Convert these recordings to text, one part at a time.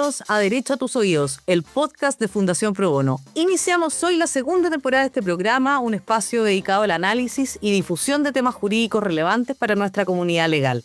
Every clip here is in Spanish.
Bienvenidos a Derecho a tus Oídos, el podcast de Fundación Pro Bono. Iniciamos hoy la segunda temporada de este programa, un espacio dedicado al análisis y difusión de temas jurídicos relevantes para nuestra comunidad legal.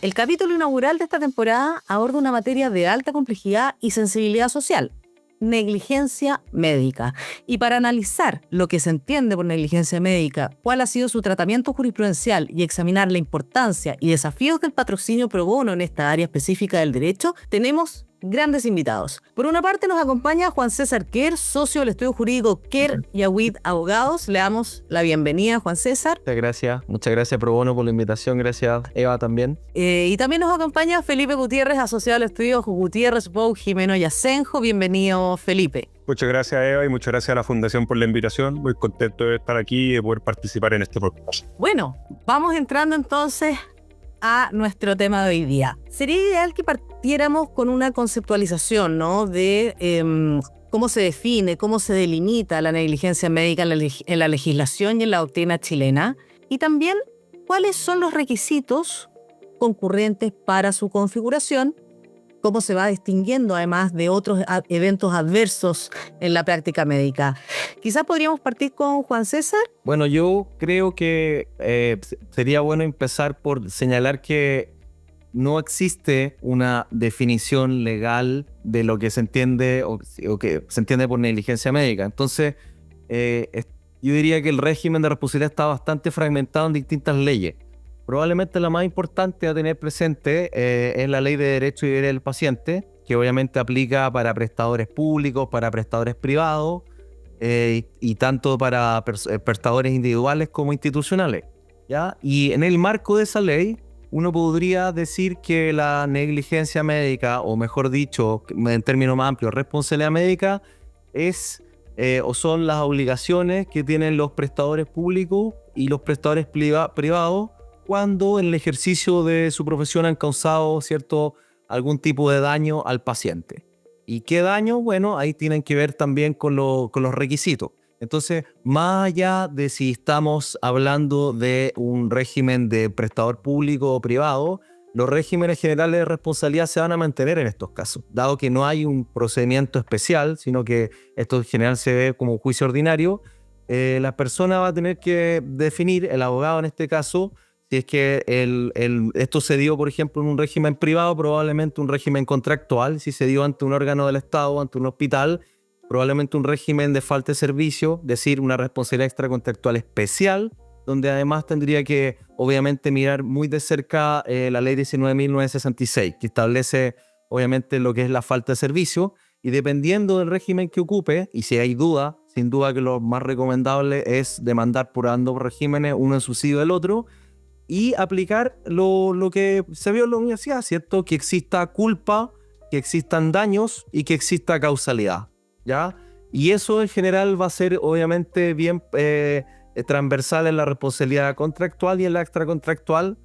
El capítulo inaugural de esta temporada aborda una materia de alta complejidad y sensibilidad social: negligencia médica. Y para analizar lo que se entiende por negligencia médica, cuál ha sido su tratamiento jurisprudencial y examinar la importancia y desafíos del patrocinio pro bono en esta área específica del derecho, tenemos grandes invitados. Por una parte nos acompaña Juan César Quer, socio del estudio jurídico Quer y Awid Abogados. Le damos la bienvenida, Juan César. Muchas gracias Pro Bono por la invitación, gracias Eva también. Y también nos acompaña Felipe Gutiérrez, asociado al estudio Gutiérrez, Bou, Jimeno y Asenjo. Bienvenido, Felipe. Muchas gracias, Eva, y muchas gracias a la Fundación por la invitación. Muy contento de estar aquí y de poder participar en este podcast. Bueno, vamos entrando entonces a nuestro tema de hoy día. Sería ideal que partiéramos con una conceptualización, ¿no?, de cómo se define, cómo se delimita la negligencia médica en la legislación y en la doctrina chilena, y también cuáles son los requisitos concurrentes para su configuración, cómo se va distinguiendo además de otros eventos adversos en la práctica médica. Quizás podríamos partir con Juan César. Bueno, yo creo que sería bueno empezar por señalar que no existe una definición legal de lo que se entiende o que se entiende por negligencia médica. Entonces, yo diría que el régimen de responsabilidad está bastante fragmentado en distintas leyes. Probablemente la más importante a tener presente es la Ley de Derecho y Deber del Paciente, que obviamente aplica para prestadores públicos, para prestadores privados, y tanto para prestadores individuales como institucionales, ¿ya? Y en el marco de esa ley, uno podría decir que la negligencia médica, o mejor dicho, en términos más amplios, responsabilidad médica, es o son las obligaciones que tienen los prestadores públicos y los prestadores privados cuando en el ejercicio de su profesión han causado algún tipo de daño al paciente. ¿Y qué daño? Bueno, ahí tienen que ver también con los requisitos. Entonces, más allá de si estamos hablando de un régimen de prestador público o privado, los regímenes generales de responsabilidad se van a mantener en estos casos, dado que no hay un procedimiento especial, sino que esto en general se ve como un juicio ordinario. La persona va a tener que definir, el abogado en este caso, si es que esto se dio, por ejemplo, en un régimen privado, probablemente un régimen contractual. Si se dio ante un órgano del Estado, ante un hospital, probablemente un régimen de falta de servicio, es decir, una responsabilidad extracontractual especial, donde además tendría que, obviamente, mirar muy de cerca la Ley 19.966, que establece, obviamente, lo que es la falta de servicio. Y dependiendo del régimen que ocupe, y si hay duda, sin duda que lo más recomendable es demandar por ambos regímenes, uno en subsidio del otro, y aplicar lo que se vio en la universidad, ¿cierto? Que exista culpa, que existan daños y que exista causalidad, ¿ya? Y eso en general va a ser obviamente bien transversal en la responsabilidad contractual y en la extracontractual,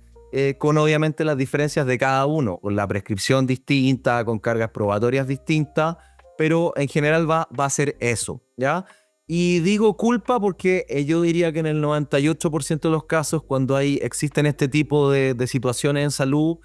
con obviamente las diferencias de cada uno, con la prescripción distinta, con cargas probatorias distintas, pero en general va a ser eso, ¿ya? Y digo culpa porque yo diría que en el 98% de los casos, cuando existen este tipo de situaciones en salud,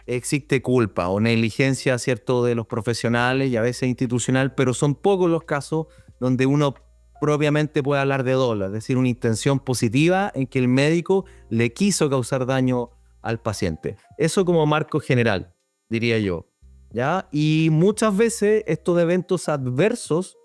existe culpa o negligencia, ¿cierto?, de los profesionales y a veces institucional, pero son pocos los casos donde uno propiamente puede hablar de dolo, es decir, una intención positiva en que el médico le quiso causar daño al paciente. Eso como marco general, diría yo, ¿ya? Y muchas veces estos eventos adversos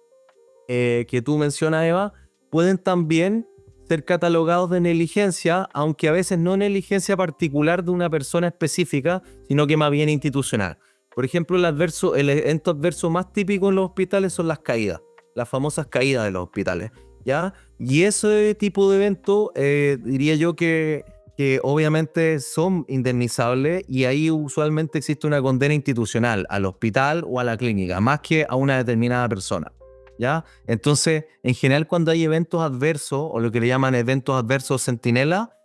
que tú mencionas, Eva, pueden también ser catalogados de negligencia, aunque a veces no negligencia particular de una persona específica, sino que más bien institucional. Por ejemplo, el evento adverso más típico en los hospitales son las caídas, las famosas caídas de los hospitales, ¿ya? Y ese tipo de eventos, diría yo que obviamente son indemnizables, y ahí usualmente existe una condena institucional al hospital o a la clínica, más que a una determinada persona, ¿ya? Entonces, en general, cuando hay eventos adversos, o lo que le llaman eventos adversos centinela,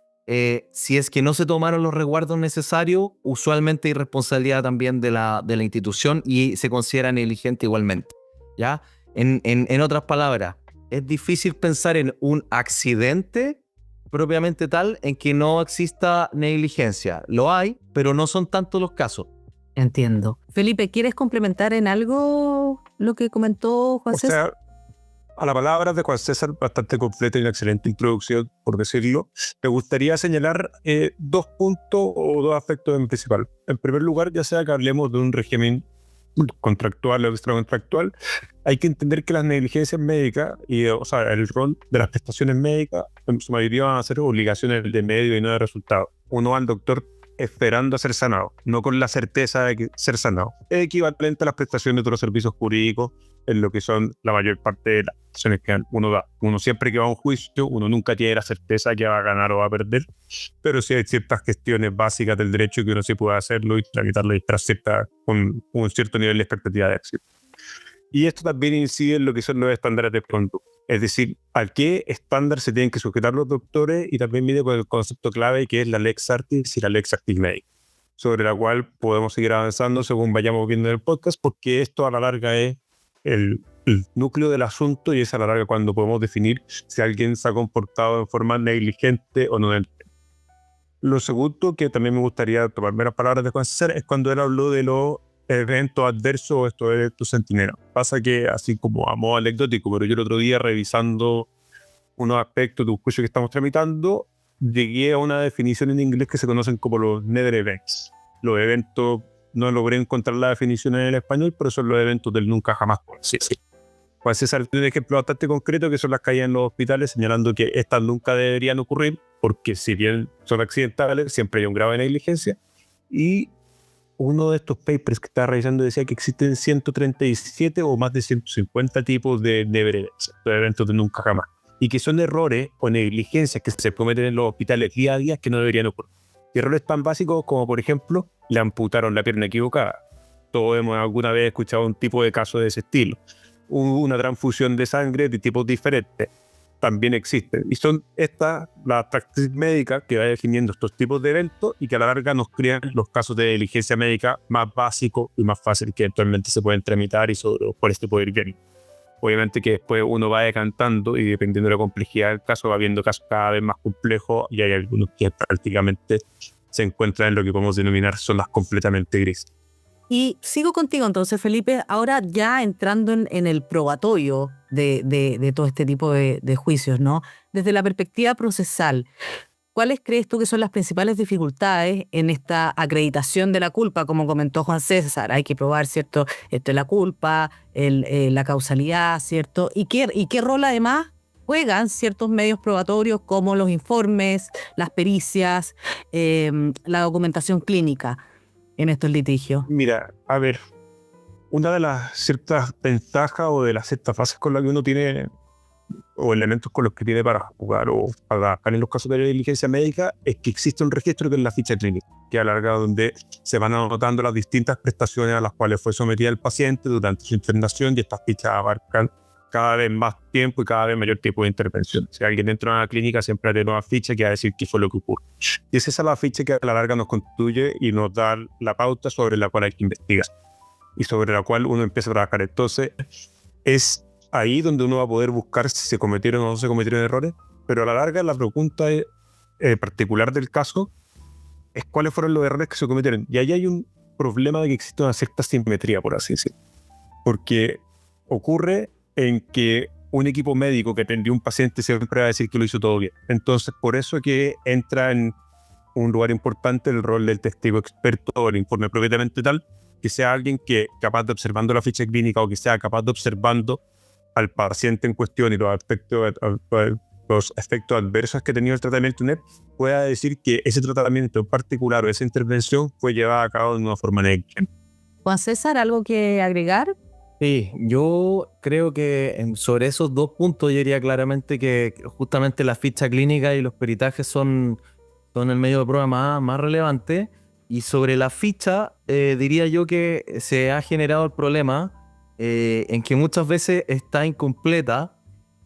si es que no se tomaron los resguardos necesarios, usualmente hay responsabilidad también de la institución y se considera negligente igualmente, ¿ya? En otras palabras, es difícil pensar en un accidente propiamente tal en que no exista negligencia. Lo hay, pero no son tantos los casos. Entiendo. Felipe, ¿quieres complementar en algo lo que comentó Juan O César? sea, a la palabra de Juan César, bastante completa y una excelente introducción, por decirlo, me gustaría señalar 2 puntos o 2 aspectos en principal. En primer lugar, ya sea que hablemos de un régimen contractual o extracontractual, hay que entender que las negligencias médicas y, o sea, el rol de las prestaciones médicas en su mayoría van a ser obligaciones de medio y no de resultado. Uno va al doctor esperando a ser sanado, no con la certeza de que ser sanado. Es equivalente a las prestaciones de otros servicios jurídicos en lo que son la mayor parte de las acciones que uno da. Uno siempre que va a un juicio, uno nunca tiene la certeza de que va a ganar o va a perder, pero sí hay ciertas gestiones básicas del derecho que uno sí puede hacerlo y tramitarlo y con un cierto nivel de expectativa de acción. Y esto también incide en lo que son los estándares de conducta. Es decir, a qué estándar se tienen que sujetar los doctores, y también viene con el concepto clave que es la lex artis y la lex actis medica, sobre la cual podemos seguir avanzando según vayamos viendo en el podcast, porque esto a la larga es el núcleo del asunto y es a la larga cuando podemos definir si alguien se ha comportado de forma negligente o no negligente. Lo segundo que también me gustaría tomarme las palabras de Juan César es cuando él habló de los eventos adversos o estos eventos centinela. Pasa que, así como a modo anecdótico, pero yo el otro día revisando unos aspectos de un juicio que estamos tramitando, llegué a una definición en inglés que se conocen como los nether events. Los eventos, no logré encontrar la definición en el español, pero son los eventos del nunca jamás. Sí. Juan César tiene un ejemplo bastante concreto que son las caídas en los hospitales, señalando que estas nunca deberían ocurrir porque si bien son accidentales, siempre hay un grado de negligencia. Y uno de estos papers que estaba revisando decía que existen 137 o más de 150 tipos de events, de eventos de nunca jamás, y que son errores o negligencias que se cometen en los hospitales día a día que no deberían ocurrir. Y errores tan básicos como, por ejemplo, le amputaron la pierna equivocada. Todos hemos alguna vez escuchado un tipo de caso de ese estilo. Hubo una transfusión de sangre de tipos diferentes. También existen. Y son estas las prácticas médicas que va definiendo estos tipos de eventos y que a la larga nos crean los casos de negligencia médica más básicos y más fáciles que eventualmente se pueden tramitar y sobre los cuales se puede ir bien. Obviamente que después uno va decantando y dependiendo de la complejidad del caso va viendo casos cada vez más complejos y hay algunos que prácticamente se encuentran en lo que podemos denominar zonas completamente grises. Y sigo contigo entonces, Felipe, ahora ya entrando en el probatorio de todo este tipo de juicios, ¿no? Desde la perspectiva procesal, ¿cuáles crees tú que son las principales dificultades en esta acreditación de la culpa? Como comentó Juan César, hay que probar, ¿cierto? Esto es la culpa, la causalidad, ¿cierto? ¿Y qué rol además juegan ciertos medios probatorios como los informes, las pericias, la documentación clínica en estos litigios? Mira, a ver, una de las ciertas ventajas o de las ciertas fases con las que uno tiene o elementos con los que tiene para jugar o para en los casos de diligencia médica es que existe un registro que es la ficha clínica, que alarga donde se van anotando las distintas prestaciones a las cuales fue sometida el paciente durante su internación, y estas fichas abarcan cada vez más tiempo y cada vez mayor tipo de intervención. Si alguien entra a una clínica siempre hay una ficha que va a decir qué fue lo que ocurre. Y es esa la ficha que a la larga nos constituye y nos da la pauta sobre la cual hay que investigar y sobre la cual uno empieza a trabajar. Entonces es ahí donde uno va a poder buscar si se cometieron o no se cometieron errores, pero a la larga la pregunta particular del caso es cuáles fueron los errores que se cometieron. Y ahí hay un problema de que existe una cierta simetría, por así decirlo, porque ocurre en que un equipo médico que atendió a un paciente siempre va a decir que lo hizo todo bien. Entonces, por eso que entra en un lugar importante el rol del testigo experto o el informe propiamente tal, que sea alguien que capaz de observando la ficha clínica o que sea capaz de observando al paciente en cuestión y los efectos adversos que ha tenido el tratamiento NEP, pueda decir que ese tratamiento en particular o esa intervención fue llevada a cabo de una forma negligente. Juan César, ¿algo que agregar? Sí, yo creo que sobre esos 2 puntos yo diría claramente que justamente la ficha clínica y los peritajes son el medio de prueba más relevante. Y sobre la ficha diría yo que se ha generado el problema en que muchas veces está incompleta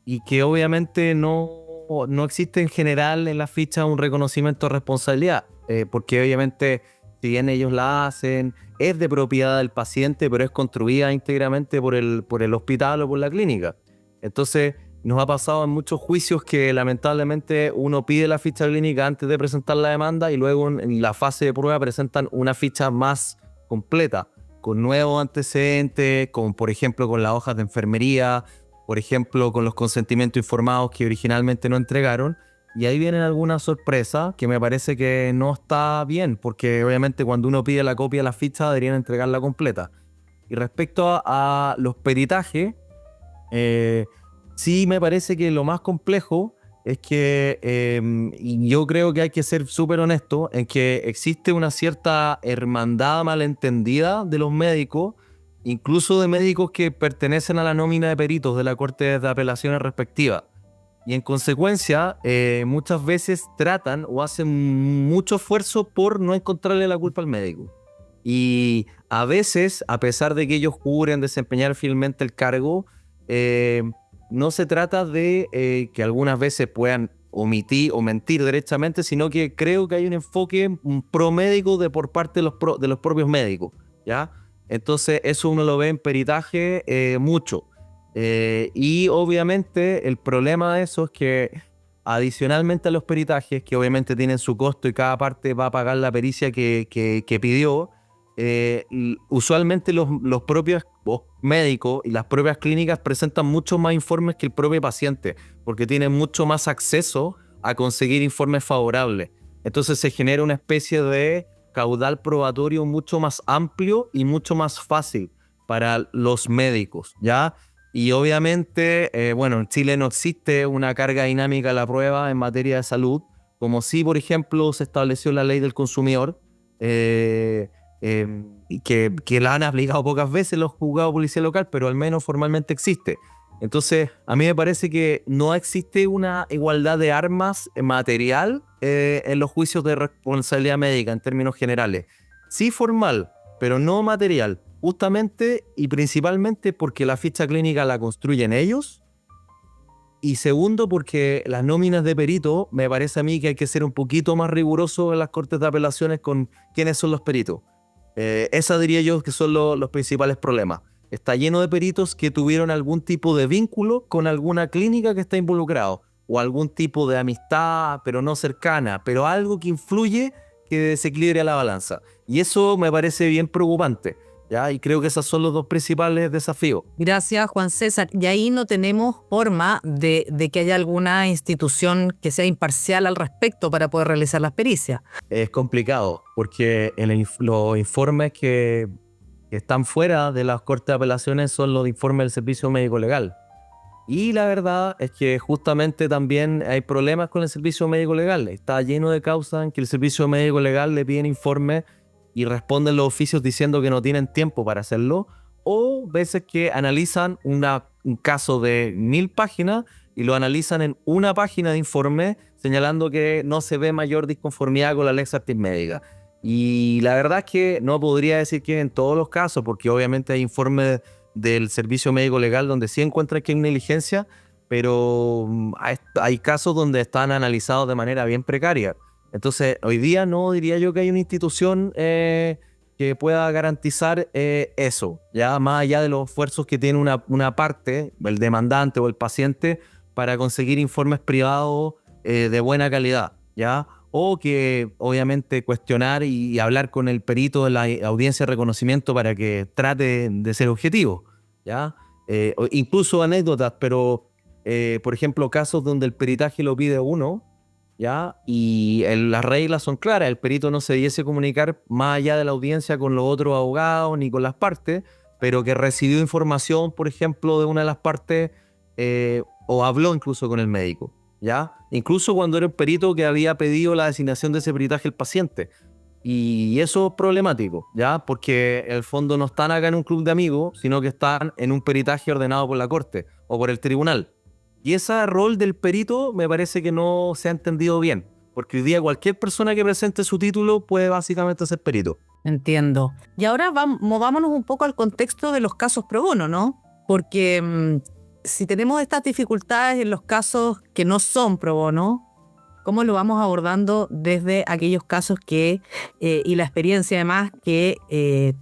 y que obviamente no existe en general en la ficha un reconocimiento de responsabilidad, porque obviamente si bien ellos la hacen, es de propiedad del paciente, pero es construida íntegramente por el hospital o por la clínica. Entonces, nos ha pasado en muchos juicios que lamentablemente uno pide la ficha clínica antes de presentar la demanda y luego en la fase de prueba presentan una ficha más completa, con nuevos antecedentes, con, por ejemplo, con las hojas de enfermería, por ejemplo, con los consentimientos informados que originalmente no entregaron. Y ahí vienen algunas sorpresas que me parece que no está bien, porque obviamente cuando uno pide la copia de la ficha deberían entregarla completa. Y respecto a los peritajes, sí me parece que lo más complejo es que, y yo creo que hay que ser súper honesto, en que existe una cierta hermandad malentendida de los médicos, incluso de médicos que pertenecen a la nómina de peritos de la Corte de Apelaciones respectiva. Y en consecuencia, muchas veces tratan o hacen mucho esfuerzo por no encontrarle la culpa al médico. Y a veces, a pesar de que ellos juren desempeñar fielmente el cargo, no se trata de que algunas veces puedan omitir o mentir derechamente, sino que creo que hay un enfoque promédico por parte de los propios médicos, ¿ya? Entonces eso uno lo ve en peritaje mucho. Y obviamente el problema de eso es que adicionalmente a los peritajes, que obviamente tienen su costo y cada parte va a pagar la pericia que pidió, usualmente los propios médicos y las propias clínicas presentan muchos más informes que el propio paciente, porque tienen mucho más acceso a conseguir informes favorables. Entonces se genera una especie de caudal probatorio mucho más amplio y mucho más fácil para los médicos, ¿ya? Y obviamente, bueno, en Chile no existe una carga dinámica de la prueba en materia de salud, como si, por ejemplo, se estableció la ley del consumidor, que la han aplicado pocas veces los juzgados de policía local, pero al menos formalmente existe. Entonces, a mí me parece que no existe una igualdad de armas material en los juicios de responsabilidad médica en términos generales. Sí formal, pero no material. Justamente y principalmente porque la ficha clínica la construyen ellos. Y segundo, porque las nóminas de perito, me parece a mí que hay que ser un poquito más riguroso en las cortes de apelaciones con quiénes son los peritos. Esa diría yo que son los principales problemas. Está lleno de peritos que tuvieron algún tipo de vínculo con alguna clínica que está involucrado, o algún tipo de amistad, pero no cercana, pero algo que influye que desequilibre la balanza. Y eso me parece bien preocupante, ¿ya? Y creo que esos son los dos principales desafíos. Gracias, Juan César. Y ahí no tenemos forma de que haya alguna institución que sea imparcial al respecto para poder realizar las pericias. Es complicado, porque los informes que están fuera de las cortes de apelaciones son los informes del Servicio Médico Legal. Y la verdad es que justamente también hay problemas con el Servicio Médico Legal. Está lleno de causas en que el Servicio Médico Legal le piden informes y responden los oficios diciendo que no tienen tiempo para hacerlo, o veces que analizan un caso de 1000 páginas y lo analizan en una página de informe señalando que no se ve mayor disconformidad con la lex artis médica. Y la verdad es que no podría decir que en todos los casos, porque obviamente hay informes del Servicio Médico Legal donde sí encuentran que hay negligencia, pero hay casos donde están analizados de manera bien precaria. Entonces, hoy día no diría yo que hay una institución que pueda garantizar eso, ya más allá de los esfuerzos que tiene una parte, el demandante o el paciente, para conseguir informes privados de buena calidad, ¿ya? O que obviamente cuestionar y hablar con el perito de la audiencia de reconocimiento para que trate de ser objetivo, ¿ya? Incluso anécdotas, pero por ejemplo casos donde el peritaje lo pide uno, ¿ya? Y las reglas son claras, el perito no se diese comunicar más allá de la audiencia con los otros abogados ni con las partes, pero que recibió información, por ejemplo, de una de las partes o habló incluso con el médico, ¿ya? Incluso cuando era el perito que había pedido la designación de ese peritaje el paciente. Y eso es problemático, ¿ya? Porque en el fondo no están acá en un club de amigos, sino que están en un peritaje ordenado por la corte o por el tribunal. Y ese rol del perito me parece que no se ha entendido bien, porque hoy día cualquier persona que presente su título puede básicamente ser perito. Entiendo. Y ahora movámonos un poco al contexto de los casos pro bono, ¿no? Porque si tenemos estas dificultades en los casos que no son pro bono, ¿cómo lo vamos abordando desde aquellos casos que, y la experiencia además que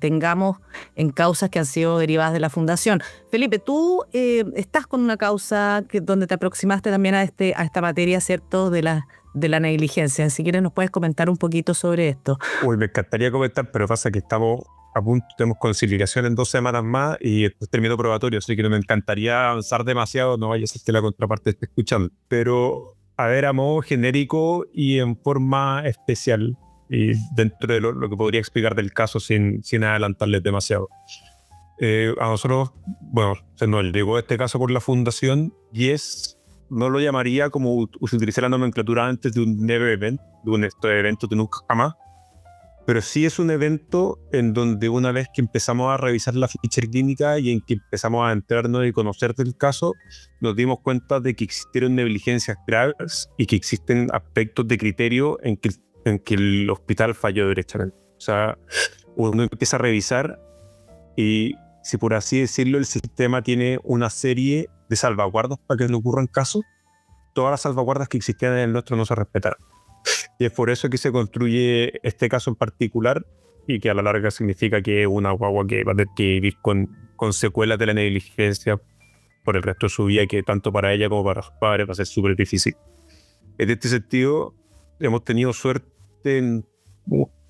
tengamos en causas que han sido derivadas de la fundación? Felipe, tú estás con una causa donde te aproximaste también a esta materia, ¿cierto?, de la negligencia. Si quieres nos puedes comentar un poquito sobre esto. Uy, me encantaría comentar, pero pasa que estamos a punto, tenemos conciliación en 2 semanas más y después termino probatorio, así que no me encantaría avanzar demasiado, no vaya a ser que la contraparte esté escuchando. Pero, a ver, a modo genérico y en forma especial, y dentro de lo que podría explicar del caso sin adelantarles demasiado. A nosotros, bueno, se nos llegó este caso por la fundación y no lo llamaría como utilicé la nomenclatura antes de un never event, de un evento de nunca jamás, pero sí es un evento en donde una vez que empezamos a revisar la ficha clínica y en que empezamos a enterarnos y conocer del caso, nos dimos cuenta de que existieron negligencias graves y que existen aspectos de criterio en que el hospital falló derechamente. O sea, uno empieza a revisar y, si por así decirlo, el sistema tiene una serie de salvaguardas para que no ocurran casos. Todas las salvaguardas que existían en el nuestro no se respetaron. Y es por eso que se construye este caso en particular y que a la larga significa que una guagua que va a tener que vivir con secuelas de la negligencia por el resto de su vida, que tanto para ella como para sus padres va a ser súper difícil. En este sentido, hemos tenido suerte en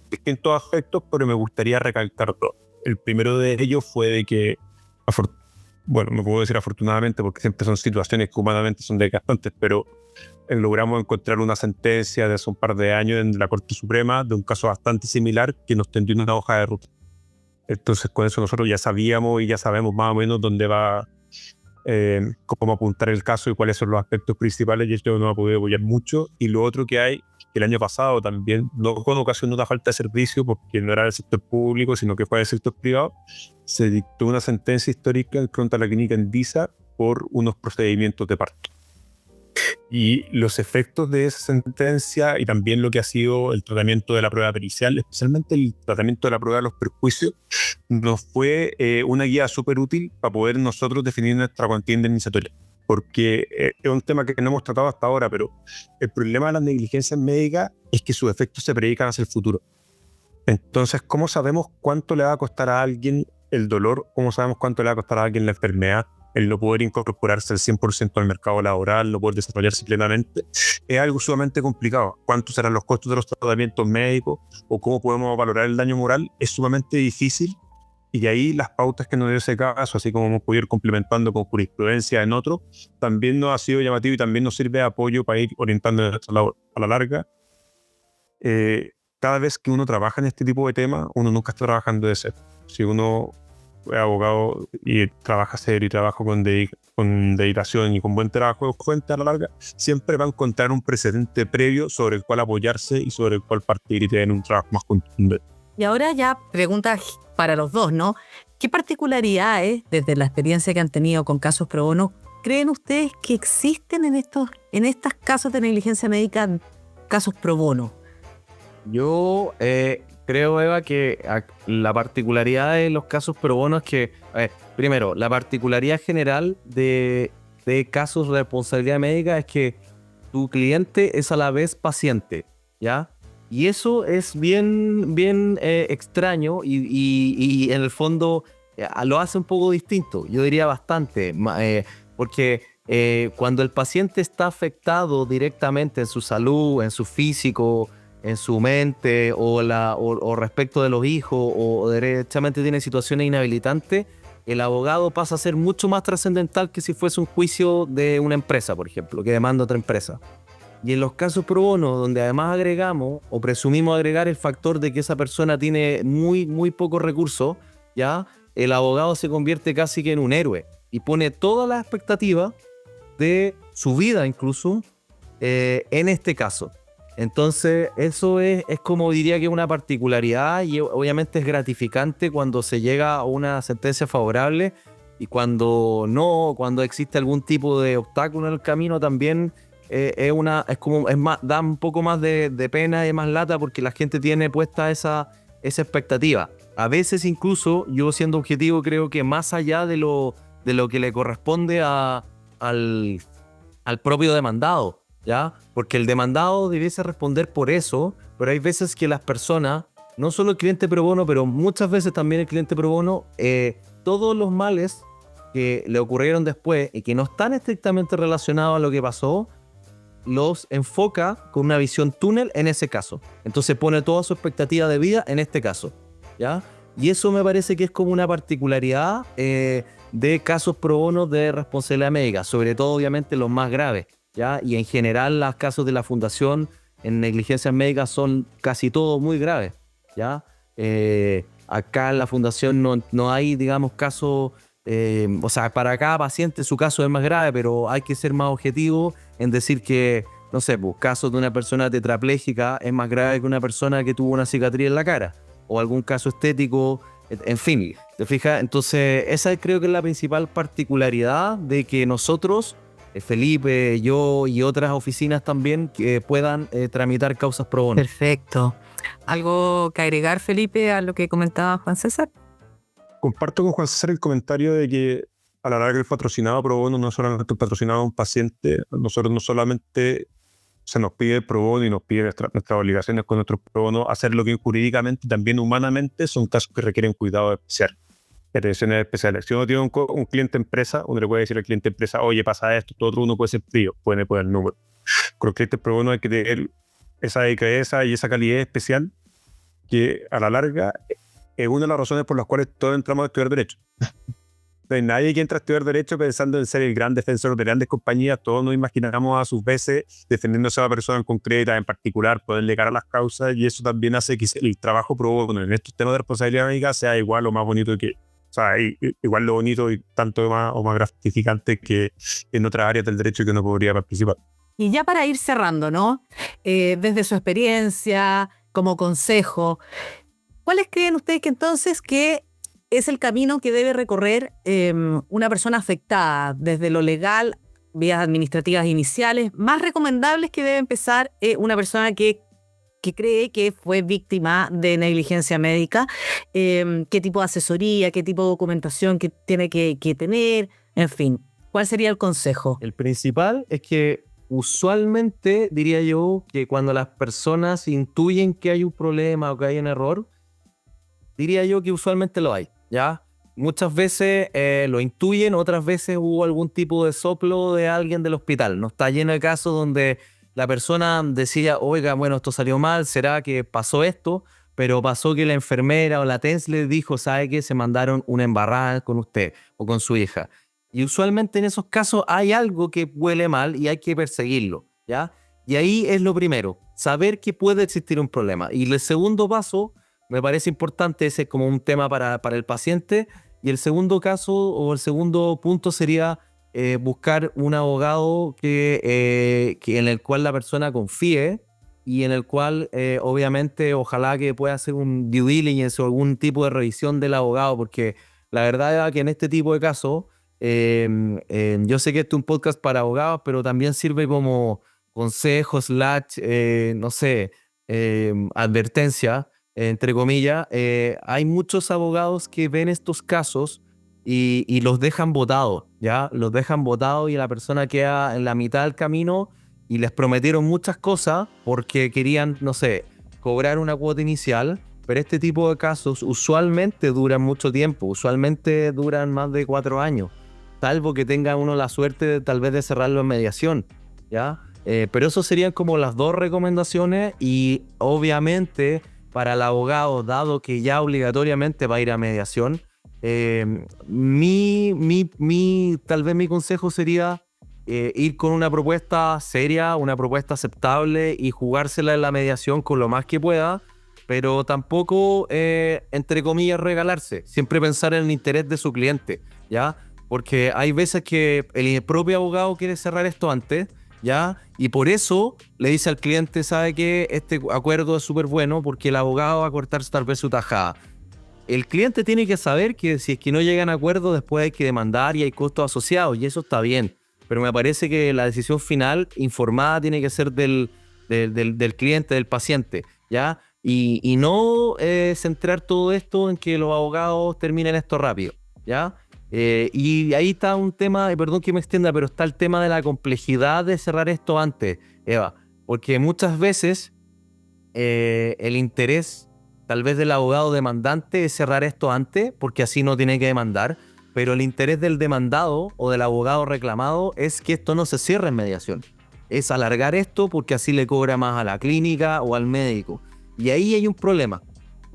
distintos aspectos, pero me gustaría recalcar dos. El primero de ellos fue de que, bueno, no puedo decir afortunadamente porque siempre son situaciones que humanamente son desgastantes, pero logramos encontrar una sentencia de hace un par de años en la Corte Suprema de un caso bastante similar que nos tendió una hoja de ruta. Entonces con eso nosotros ya sabíamos y ya sabemos más o menos dónde va, cómo apuntar el caso y cuáles son los aspectos principales, y esto nos ha podido apoyar mucho. Y lo otro que hay, que el año pasado también, no con ocasión de una falta de servicio, porque no era del sector público, sino que fue del sector privado, se dictó una sentencia histórica contra la clínica Endisa por unos procedimientos de parto. Y los efectos de esa sentencia y también lo que ha sido el tratamiento de la prueba pericial, especialmente el tratamiento de la prueba de los perjuicios, nos fue una guía súper útil para poder nosotros definir nuestra contienda indemnizatoria. Porque es un tema que no hemos tratado hasta ahora, pero el problema de las negligencias médicas es que sus efectos se predican hacia el futuro. Entonces, ¿cómo sabemos cuánto le va a costar a alguien el dolor? ¿Cómo sabemos cuánto le va a costar a alguien la enfermedad? El no poder incorporarse al 100% al mercado laboral, no poder desarrollarse plenamente, es algo sumamente complicado. ¿Cuántos serán los costos de los tratamientos médicos o cómo podemos valorar el daño moral? Es sumamente difícil, y de ahí las pautas que nos dio ese caso, así como hemos podido ir complementando con jurisprudencia en otro, también nos ha sido llamativo y también nos sirve de apoyo para ir orientando nuestra labor. A la larga, cada vez que uno trabaja en este tipo de temas, uno nunca está trabajando de cero. Si uno es abogado y trabaja serio y trabaja con dedicación y con buen trabajo de fuente, a la larga siempre va a encontrar un precedente previo sobre el cual apoyarse y sobre el cual partir y tener un trabajo más contundente. Y ahora ya pregunta para los dos, ¿no? ¿Qué particularidades, desde la experiencia que han tenido con casos pro bono, creen ustedes que existen en estos casos de negligencia médica, casos pro bono? Yo creo, Eva, que la particularidad de los casos pro bono es que, primero, la particularidad general de casos de responsabilidad médica es que tu cliente es a la vez paciente, ¿ya? Y eso es bien extraño y en el fondo lo hace un poco distinto. Yo diría bastante, porque cuando el paciente está afectado directamente en su salud, en su físico, en su mente o respecto de los hijos o derechamente tiene situaciones inhabilitantes, el abogado pasa a ser mucho más trascendental que si fuese un juicio de una empresa, por ejemplo, que demanda otra empresa. Y en los casos pro bono, donde además agregamos o presumimos agregar el factor de que esa persona tiene muy pocos recursos, ¿ya? El abogado se convierte casi que en un héroe y pone todas las expectativas de su vida incluso en este caso. Entonces eso es como diría que una particularidad, y obviamente es gratificante cuando se llega a una sentencia favorable, y cuando no, cuando existe algún tipo de obstáculo en el camino también da un poco más de pena y más lata, porque la gente tiene puesta esa expectativa. A veces incluso, yo siendo objetivo, creo que más allá de lo que le corresponde al propio demandado, ¿ya? Porque el demandado debiese responder por eso, pero hay veces que las personas, no solo el cliente pro bono, pero muchas veces también el cliente pro bono, todos los males que le ocurrieron después y que no están estrictamente relacionados a lo que pasó, los enfoca con una visión túnel en ese caso. Entonces pone toda su expectativa de vida en este caso, ¿ya? Y eso me parece que es como una particularidad de casos pro bono de responsabilidad médica, sobre todo obviamente los más graves, ¿ya? Y en general los casos de la fundación en negligencias médicas son casi todos muy graves, ¿ya? Acá en la fundación no hay, digamos, casos, o sea, para cada paciente su caso es más grave, pero hay que ser más objetivo en decir que, no sé, pues, casos de una persona tetrapléjica es más grave que una persona que tuvo una cicatriz en la cara, o algún caso estético, en fin, ¿te fijas? Entonces, esa creo que es la principal particularidad de que nosotros, Felipe, yo y otras oficinas también, que puedan tramitar causas pro bono. Perfecto. ¿Algo que agregar, Felipe, a lo que comentaba Juan César? Comparto con Juan César el comentario de que a la larga el patrocinado pro bono no es solamente un patrocinado a un paciente. Nosotros no solamente se nos pide pro bono y nos pide nuestras obligaciones con nuestro pro bono, hacerlo bien jurídicamente, también humanamente son casos que requieren cuidado especial, atenciones especiales. Si uno tiene un cliente empresa, uno le puede decir al cliente empresa, oye, pasa esto, todo otro, uno puede ser frío, puede poner el número. Con los clientes pro bono hay que tener esa delicadeza y esa calidad especial que a la larga es una de las razones por las cuales todos entramos a estudiar Derecho. No hay nadie que entra a estudiar Derecho pensando en ser el gran defensor de grandes compañías. Todos nos imaginamos a sus veces defendiéndose a una persona en concreta, en particular, poder llegar a las causas, y eso también hace que el trabajo pro bono en estos temas de responsabilidad médica sea igual o más bonito que, o sea, igual lo bonito y tanto más o más gratificante que en otras áreas del derecho que uno podría participar. Y ya para ir cerrando, ¿no? Desde su experiencia, como consejo, ¿cuáles creen ustedes que entonces que es el camino que debe recorrer una persona afectada desde lo legal, vías administrativas iniciales, más recomendables que debe empezar una persona que cree que fue víctima de negligencia médica? ¿Qué tipo de asesoría, qué tipo de documentación que tiene que tener? En fin, ¿cuál sería el consejo? El principal es que usualmente diría yo que cuando las personas intuyen que hay un problema o que hay un error, diría yo que usualmente lo hay, ¿ya? Muchas veces lo intuyen, otras veces hubo algún tipo de soplo de alguien del hospital. No está lleno de casos donde la persona decía, oiga, bueno, esto salió mal, ¿será que pasó esto? Pero pasó que la enfermera o la TENS le dijo, ¿sabe qué? Se mandaron una embarrada con usted o con su hija. Y usualmente en esos casos hay algo que huele mal y hay que perseguirlo, ¿ya? Y ahí es lo primero, saber que puede existir un problema. Y el segundo paso, me parece importante, ese es como un tema para el paciente. Y el segundo caso o el segundo punto sería buscar un abogado que en el cual la persona confíe y en el cual obviamente ojalá que pueda hacer un due diligence o algún tipo de revisión del abogado, porque la verdad es que en este tipo de casos, yo sé que este es un podcast para abogados, pero también sirve como consejo / no sé, advertencia, entre comillas. Hay muchos abogados que ven estos casos y los dejan botados, ¿ya? Los dejan botados y la persona queda en la mitad del camino y les prometieron muchas cosas porque querían, no sé, cobrar una cuota inicial, pero este tipo de casos usualmente duran mucho tiempo, usualmente duran más de 4 años, salvo que tenga uno la suerte tal vez de cerrarlo en mediación, ¿ya? Pero eso serían como las dos recomendaciones y obviamente para el abogado, dado que ya obligatoriamente va a ir a mediación, tal vez mi consejo sería ir con una propuesta seria, una propuesta aceptable y jugársela en la mediación con lo más que pueda, pero tampoco, entre comillas, regalarse. Siempre pensar en el interés de su cliente, ¿ya? Porque hay veces que el propio abogado quiere cerrar esto antes, ¿ya? Y por eso le dice al cliente, ¿sabe qué? Este acuerdo es súper bueno porque el abogado va a cortarse tal vez su tajada. El cliente tiene que saber que si es que no llegan a acuerdo, después hay que demandar y hay costos asociados, y eso está bien. Pero me parece que la decisión final informada tiene que ser del cliente, del paciente, ¿ya? Y no centrar todo esto en que los abogados terminen esto rápido, ¿ya? Y ahí está un tema, perdón que me extienda, pero está el tema de la complejidad de cerrar esto antes, Eva, porque muchas veces el interés tal vez del abogado demandante es cerrar esto antes, porque así no tiene que demandar, pero el interés del demandado o del abogado reclamado es que esto no se cierre en mediación, es alargar esto porque así le cobra más a la clínica o al médico, y ahí hay un problema,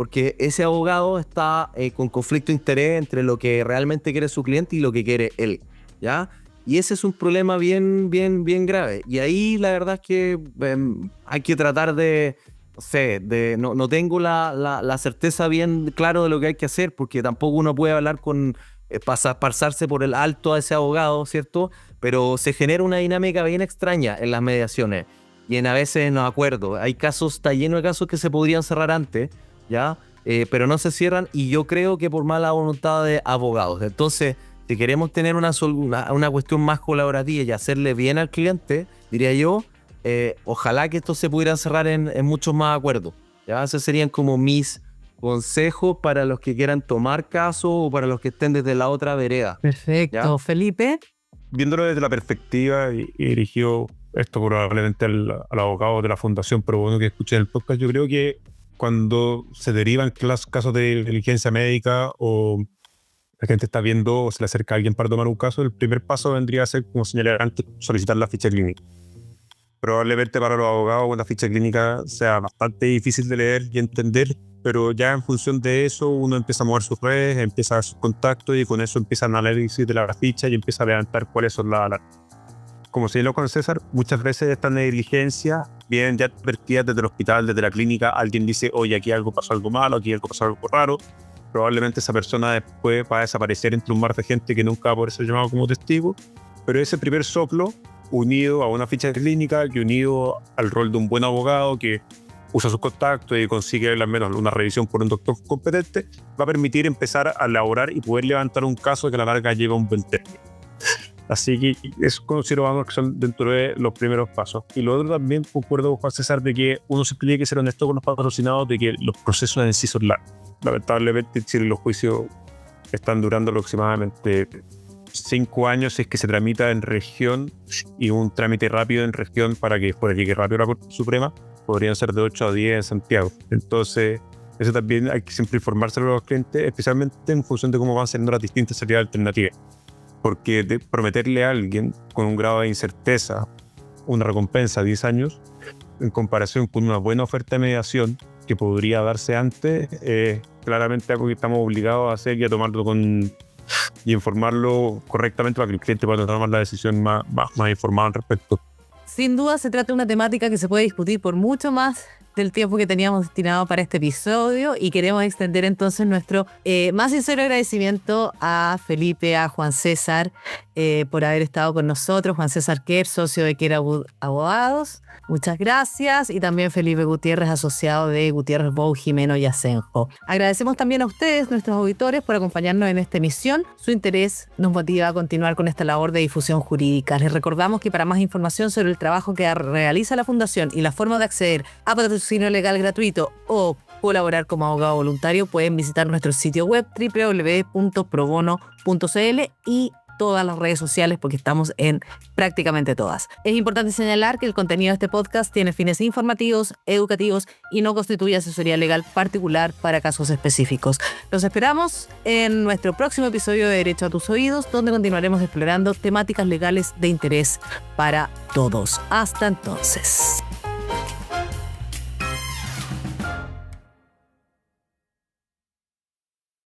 porque ese abogado está con conflicto de interés entre lo que realmente quiere su cliente y lo que quiere él, ¿ya? Y ese es un problema bien grave. Y ahí la verdad es que hay que tratar de, no sé, no tengo la certeza bien claro de lo que hay que hacer, porque tampoco uno puede hablar con pasarse por el alto a ese abogado, ¿cierto? Pero se genera una dinámica bien extraña en las mediaciones y a veces en los acuerdos. Hay casos, está lleno de casos que se podrían cerrar antes, ¿ya? Pero no se cierran, y yo creo que por mala voluntad de abogados. Entonces, si queremos tener una cuestión más colaborativa y hacerle bien al cliente, diría yo, ojalá que esto se pudiera cerrar en muchos más acuerdos, ¿ya? Esos serían como mis consejos para los que quieran tomar caso o para los que estén desde la otra vereda. Perfecto. ¿Ya? Felipe. Viéndolo desde la perspectiva y dirigido esto probablemente al abogado de la Fundación Pro Bono que escuché en el podcast, yo creo que cuando se derivan casos de diligencia médica o la gente está viendo o se le acerca a alguien para tomar un caso, el primer paso vendría a ser, como señalé antes, solicitar la ficha clínica. Probablemente para los abogados una ficha clínica sea bastante difícil de leer y entender, pero ya en función de eso uno empieza a mover sus redes, empieza a ver sus contactos y con eso empieza el análisis de la ficha y empieza a levantar cuáles son las... Como señaló con César, muchas veces estas negligencias vienen ya advertidas desde el hospital, desde la clínica. Alguien dice, oye, aquí pasó algo malo, aquí pasó algo raro. Probablemente esa persona después va a desaparecer entre un mar de gente que nunca va a poder ser llamado como testigo. Pero ese primer soplo, unido a una ficha clínica, que unido al rol de un buen abogado que usa sus contactos y consigue al menos una revisión por un doctor competente, va a permitir empezar a elaborar y poder levantar un caso que a la larga lleva un buen término. Así que eso consideramos que son dentro de los primeros pasos. Y lo otro también concuerdo con Juan César de que uno siempre tiene que ser honesto con los patrocinados de que los procesos en sí son largos. Lamentablemente en Chile los juicios están durando aproximadamente 5 años si es que se tramita en región, y un trámite rápido en región para que después llegue rápido a la Corte Suprema podrían ser de 8 a 10 en Santiago. Entonces eso también hay que siempre informárselo a los clientes, especialmente en función de cómo van siendo las distintas salidas alternativas. Porque prometerle a alguien con un grado de incerteza una recompensa a 10 años en comparación con una buena oferta de mediación que podría darse antes, claramente algo que estamos obligados a hacer y a tomarlo y informarlo correctamente para que el cliente pueda tomar la decisión más informada al respecto. Sin duda se trata de una temática que se puede discutir por mucho más del tiempo que teníamos destinado para este episodio, y queremos extender entonces nuestro más sincero agradecimiento a Felipe, a Juan César por haber estado con nosotros. Juan César Quer, socio de Quer Abogados, muchas gracias, y también Felipe Gutiérrez, asociado de Gutiérrez Bou, Jimeno y Asenjo. Agradecemos también a ustedes, nuestros auditores, por acompañarnos en esta emisión. Su interés nos motiva a continuar con esta labor de difusión jurídica. Les recordamos que para más información sobre el trabajo que realiza la Fundación y la forma de acceder a patrocinio legal gratuito o colaborar como abogado voluntario, pueden visitar nuestro sitio web www.probono.cl y todas las redes sociales, porque estamos en prácticamente todas. Es importante señalar que el contenido de este podcast tiene fines informativos, educativos y no constituye asesoría legal particular para casos específicos. Los esperamos en nuestro próximo episodio de Derecho a tus Oídos, donde continuaremos explorando temáticas legales de interés para todos. Hasta entonces.